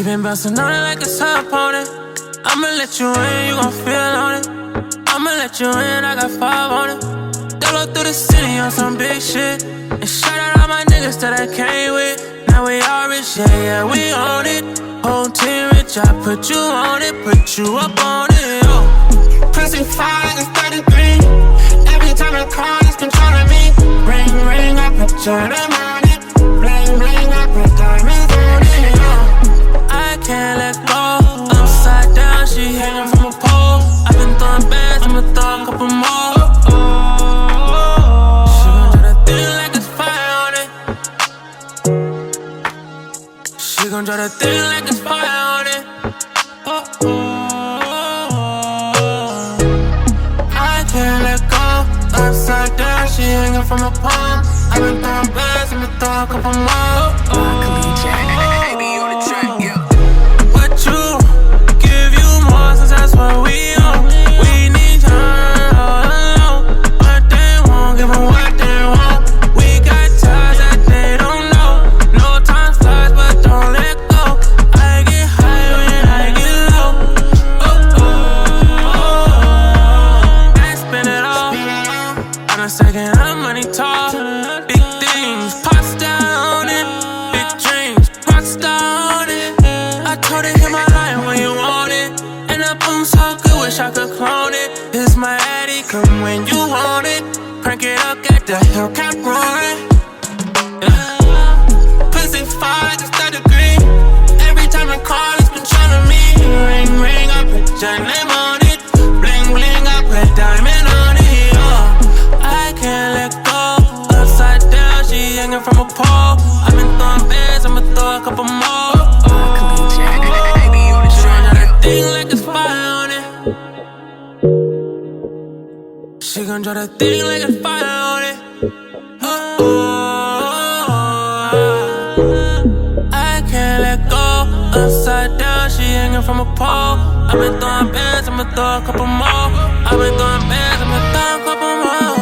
been bouncing on it like it's her opponent. I'ma let you in, you gon' feel on it. I'ma let you in, I got 5 on it. Dolo through the city on some big shit. And shout out all my niggas that I came with. Now we all rich, yeah, we own it. Whole team rich, I put you on it, put you up on it, yo. Pressing 5 like it's 33. Every time I call, it's controlling me. Ring, ring, I put your name on it. Bling, bling, I put diamonds on it, yo. I can't let go. Upside down, she hanging from a pole. I've been throwing bands, I'ma throw a couple more. She gon' try to think like it's fire on it. She gon' try to think like it's fire on it. I can't let go. Upside down, she hanging from a pole. I've been throwing bands, I'ma throw a couple more. That's what we on. We need time alone, but they won't give 'em what they want. We got ties that they don't know. No time flies, but don't let go. I get high when I get low. Oh, oh. I spend it all on a second, I'm money tall. Big things, pop star on it. Big dreams, rock star on it. I told her hit my line when you want it. And the boom so good, wish I could clone it. It's my Addy, come when you want it. Crank it up, get the Hellcat roaring. Pussy 5, just 3rd degree. Every time I call, it's controlling me. Ring, ring, I put your name on it. Bling, bling, I put diamond on it. I can't let go. Upside down, she hanging from a pole. I've been throwing bands, I'ma throw a couple more. Thing like it's fire on it. She gon' try to think like it's fire on it. I can't let go. Upside down, she hanging from a pole. I've been throwing bands, I'ma throw a couple more. I've been throwing bands, I'ma throw a couple more.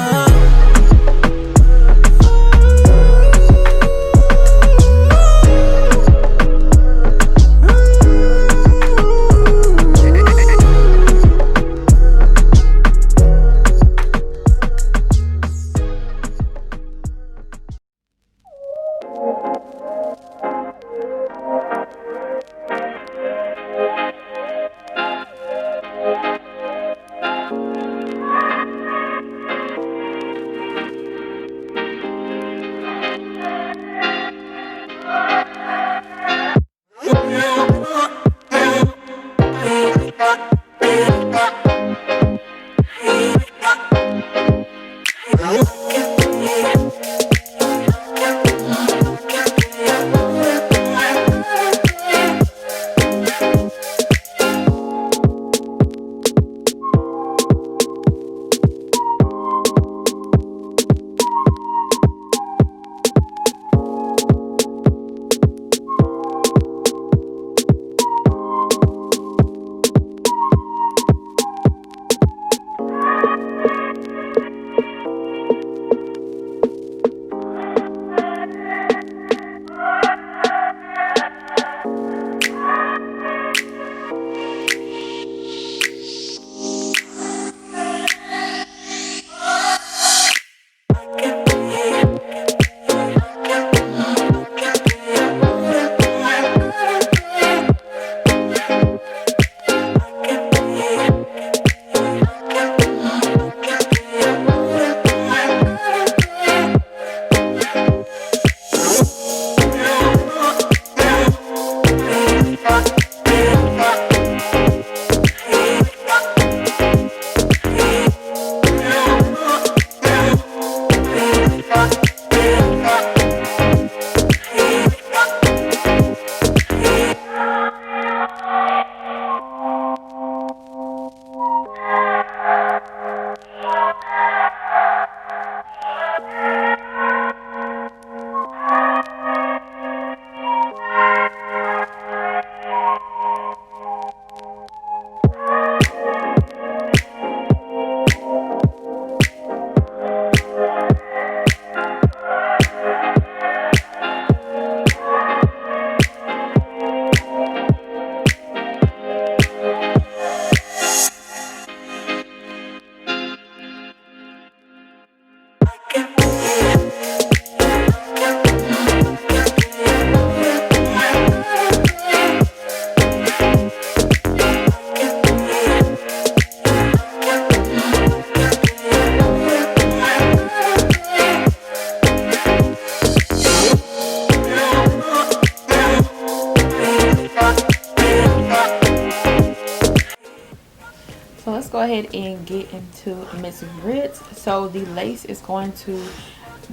ahead and get into Miss RITZ. So the lace is going to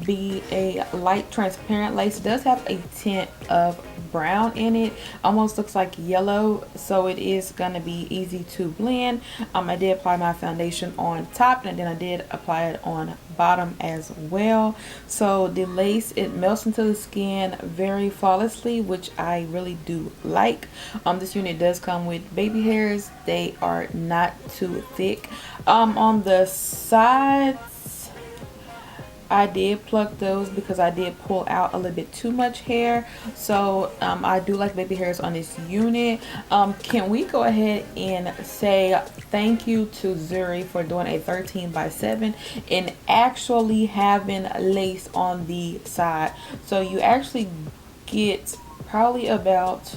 be a light transparent lace. It does have a tint of brown in it, almost looks like yellow, so it is going to be easy to blend. I did apply my foundation on top, and then I did apply it on bottom as well. So the lace, it melts into the skin very flawlessly, which I really do like. This unit does come with baby hairs. They are not too thick. On the sides, I did pluck those because I did pull out a little bit too much hair. So I do like baby hairs on this unit. Can we go ahead and say thank you to Zury for doing a 13x7 and actually having lace on the side. So you actually get probably about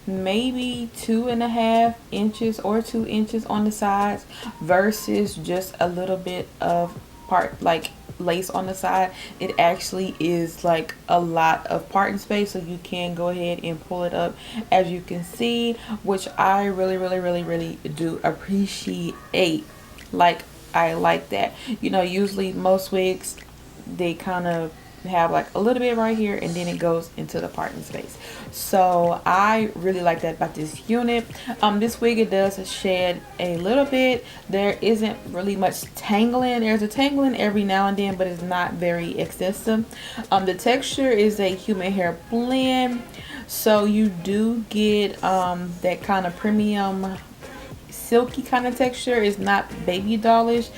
maybe 2.5 inches or 2 inches on the sides versus just a little bit of part like lace on the side. It actually is like a lot of parting space, so you can go ahead and pull it up as you can see, which I really do appreciate. Like, I like that. You know, usually most wigs, they kind of have like a little bit right here and then it goes into the parting space. So I really like that about this unit. This wig, it does shed a little bit. There isn't really much tangling. There's a tangling every now and then, but it's not very excessive. The texture is a human hair blend, so you do get that kind of premium silky kind of texture. It's not baby dollish,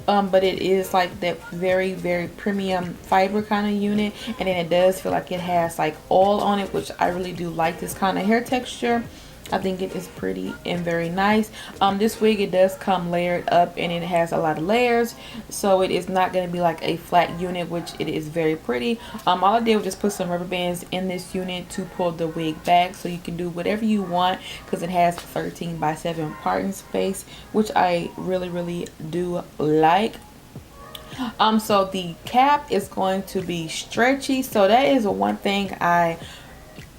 but it is like that very premium fiber kind of unit, and then it does feel like it has like oil on it, which I really do like this kind of hair texture. I think it is pretty and very nice. This wig, it does come layered up and it has a lot of layers, so it is not going to be like a flat unit, which it is very pretty. All I did was just put some rubber bands in this unit to pull the wig back, so you can do whatever you want because it has 13x7 parting space, which I really do like. So the cap is going to be stretchy, so that is one thing I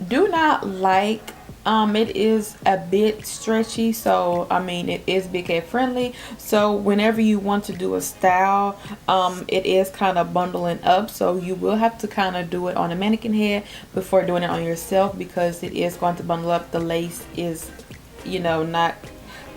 do not like. It is a bit stretchy, so I mean, it is big head friendly, so whenever you want to do a style, it is kind of bundling up, so you will have to kind of do it on a mannequin head before doing it on yourself, because it is going to bundle up. The lace is, you know, not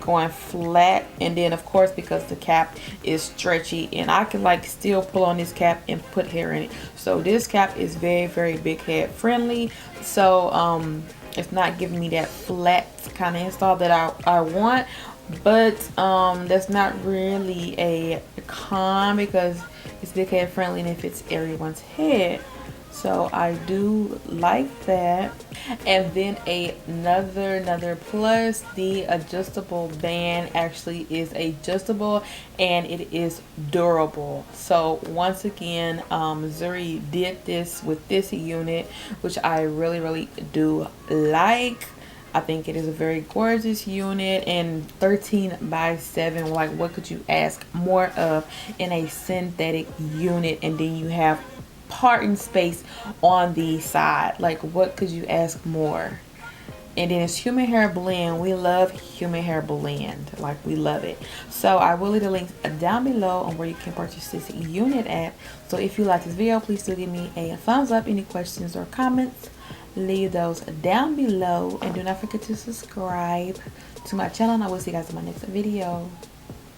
going flat, and then of course because the cap is stretchy, and I can like still pull on this cap and put hair in it. So this cap is very big head friendly, so it's not giving me that flat kind of install that I want, but that's not really a con because it's big head friendly and it fits everyone's head. So I do like that. And then another plus, the adjustable band actually is adjustable and it is durable. So once again, Zury did this with this unit, which I really do like. I think it is a very gorgeous unit, and 13x7, like what could you ask more of in a synthetic unit? And then you have parting space on the side. Like, what could you ask more? And then it's human hair blend. We love human hair blend, like we love it. So I will leave the links down below on where you can purchase this unit at. So if you like this video, please do give me a thumbs up. Any questions or comments, leave those down below, and do not forget to subscribe to my channel, and I will see you guys in my next video.